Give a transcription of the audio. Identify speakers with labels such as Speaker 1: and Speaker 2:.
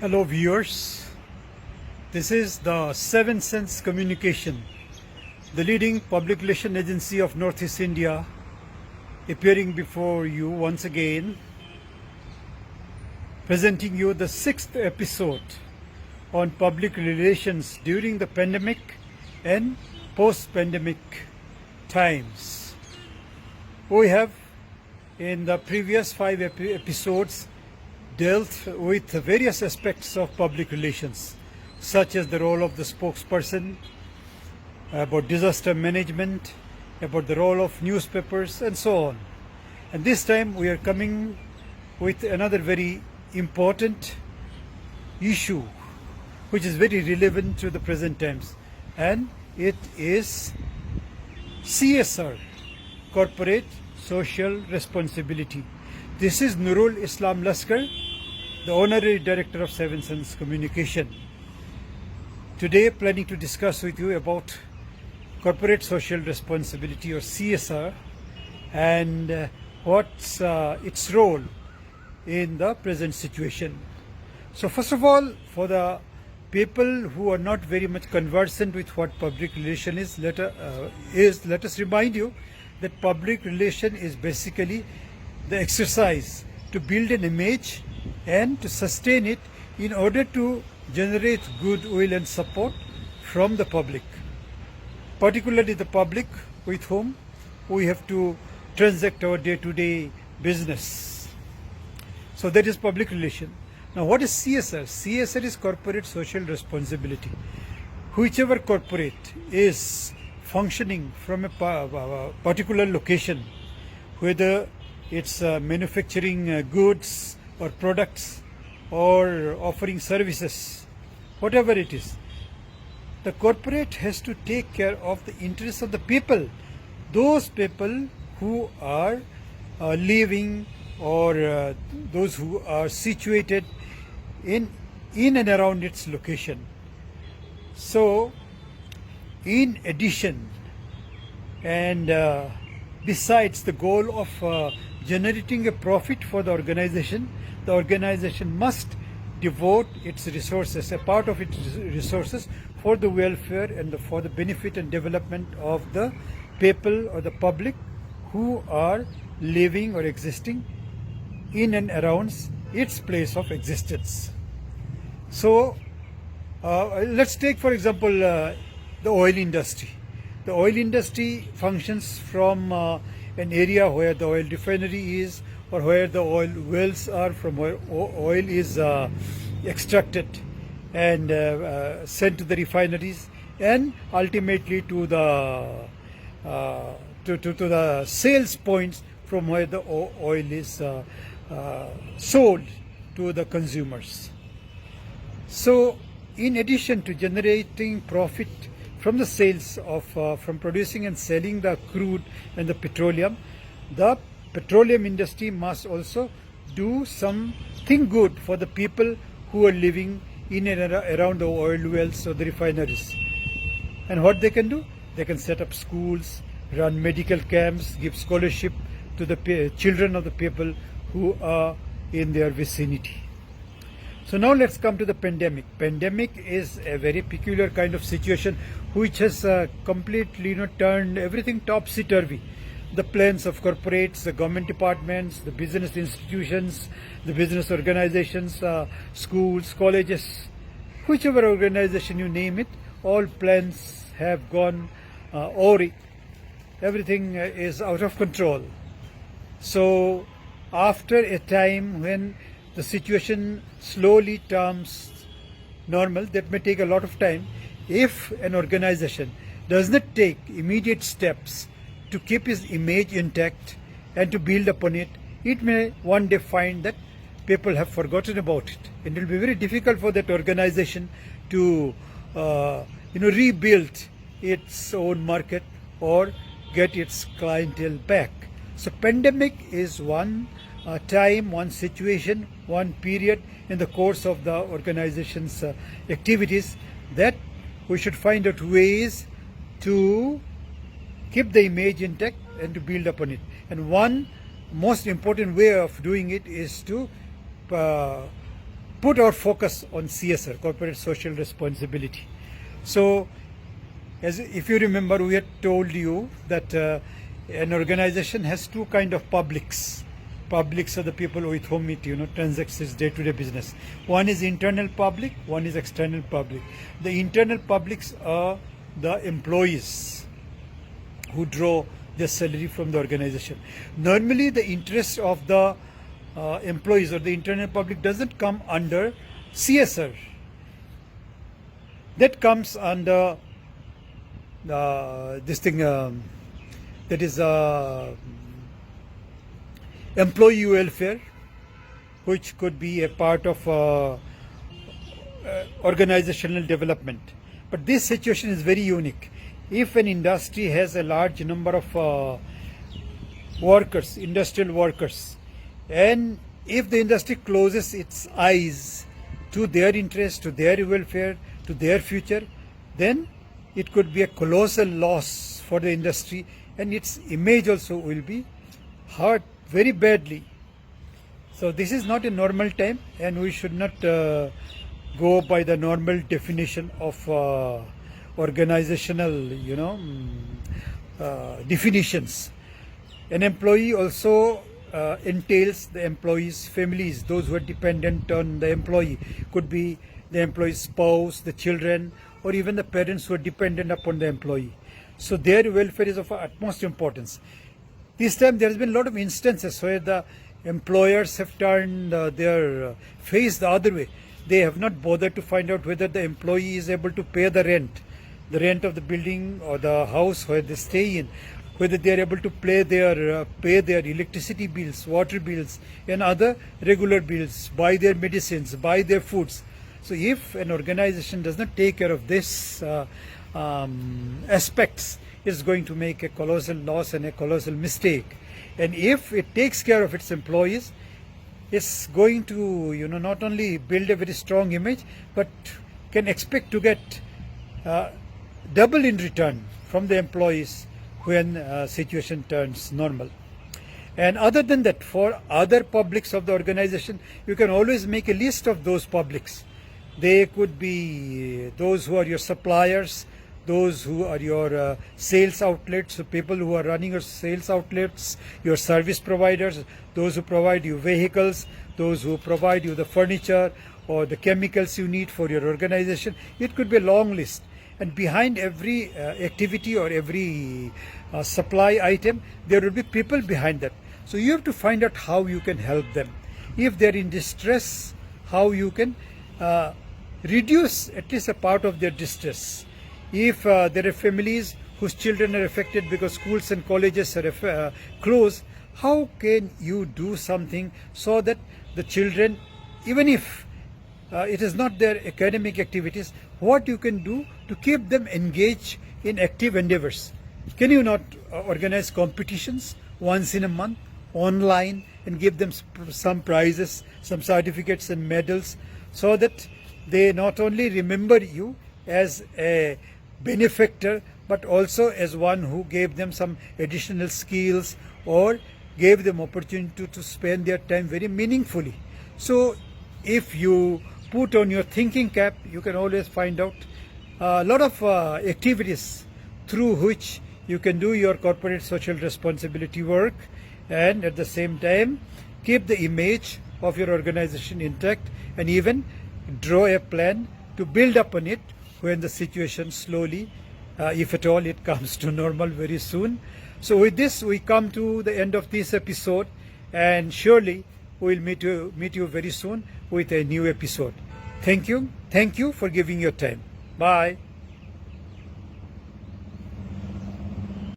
Speaker 1: Hello viewers, this is the Seven Sense Communication, the leading public relation agency of Northeast India, appearing before you once again, presenting you the 6th episode on public relations during the pandemic and post-pandemic times. We have in the previous 5 episodes dealt with various aspects of public relations, such as the role of the spokesperson, about disaster management, about the role of newspapers, and so on. And this time we are coming with another very important issue which is very relevant to the present times, and it is CSR, Corporate Social Responsibility. This is Nurul Islam Laskar, the Honorary Director of Seven Sense Communication. Today, planning to discuss with you about Corporate Social Responsibility or CSR and what's its role in the present situation. So first of all, for the people who are not very much conversant with what public relation is, let us remind you that public relation is basically the exercise to build an image and to sustain it in order to generate goodwill and support from the public, particularly the public with whom we have to transact our day-to-day business. So that is public relation. Now what is CSR? CSR is Corporate Social Responsibility. Whichever corporate is functioning from a particular location, whether it's manufacturing goods or products or offering services, whatever it is, the corporate has to take care of the interests of the people, those people who are living or those who are situated in and around its location. So in addition and besides the goal of generating a profit for the organization must devote its resources, a part of its resources, for the welfare and for the benefit and development of the people or the public who are living or existing in and around its place of existence. So let's take, for example, the oil industry. The oil industry functions from an area where the oil refinery is, or where the oil wells are, from where oil is extracted and sent to the refineries and ultimately to the to the sales points from where the oil is sold to the consumers. So in addition to generating profit from the sales of from producing and selling the crude and the petroleum industry must also do something good for the people who are living in and around the oil wells or the refineries. And what they can do? They can set up schools, run medical camps, give scholarship to the children of the people who are in their vicinity. So now let's come to the pandemic. Pandemic is a very peculiar kind of situation which has completely turned everything topsy-turvy. The plans of corporates, the government departments, the business institutions, the business organizations, schools, colleges, whichever organization you name it, all plans have gone awry. Everything is out of control. So after a time when the situation slowly turns normal, that may take a lot of time. If an organization does not take immediate steps to keep its image intact and to build upon it, it may one day find that people have forgotten about it. And it will be very difficult for that organization to rebuild its own market or get its clientele back. So pandemic is one time, one situation, one period in the course of the organization's activities that we should find out ways to keep the image intact and to build upon it. And one most important way of doing it is to put our focus on CSR, corporate social responsibility. So, as if you remember, we had told you that an organization has two kind of publics. Publics are the people with whom it transacts its day-to-day business. One is internal public, one is external public. The internal publics are the employees who draw their salary from the organization. Normally, the interest of the employees or the internal public doesn't come under CSR. That comes under this thing that is employee welfare, which could be a part of organizational development. But this situation is very unique. If an industry has a large number of workers, industrial workers, and if the industry closes its eyes to their interest, to their welfare, to their future, then it could be a colossal loss for the industry, and its image also will be hurt very badly. So this is not a normal time, and we should not go by the normal definition of organizational, definitions. An employee also entails the employee's families, those who are dependent on the employee. Could be the employee's spouse, the children, or even the parents who are dependent upon the employee. So their welfare is of utmost importance. This time there has been a lot of instances where the employers have turned their face the other way. They have not bothered to find out whether the employee is able to pay the rent of the building or the house where they stay in, whether they are able to pay their electricity bills, water bills, and other regular bills, buy their medicines, buy their foods. So if an organization does not take care of this aspects, it's going to make a colossal loss and a colossal mistake. And if it takes care of its employees, it's going to not only build a very strong image, but can expect to get double in return from the employees when situation turns normal. And other than that, for other publics of the organization, you can always make a list of those publics. They could be those who are your suppliers, those who are your sales outlets, so people who are running your sales outlets, your service providers, those who provide you vehicles, those who provide you the furniture or the chemicals you need for your organization. It could be a long list. And behind every activity or every supply item, there will be people behind that. So you have to find out how you can help them. If they're in distress, how you can reduce at least a part of their distress. If there are families whose children are affected because schools and colleges are closed, how can you do something so that the children, even if it is not their academic activities, what you can do to keep them engaged in active endeavors? Can you not organize competitions once in a month online and give them some prizes, some certificates and medals, so that they not only remember you as a benefactor, but also as one who gave them some additional skills or gave them opportunity to spend their time very meaningfully. So if you put on your thinking cap, you can always find out a lot of activities through which you can do your corporate social responsibility work, and at the same time keep the image of your organization intact, and even draw a plan to build upon it when the situation slowly, if at all, it comes to normal very soon. So with this, we come to the end of this episode, and surely we'll meet you very soon with a new episode. Thank you for giving your time. Bye.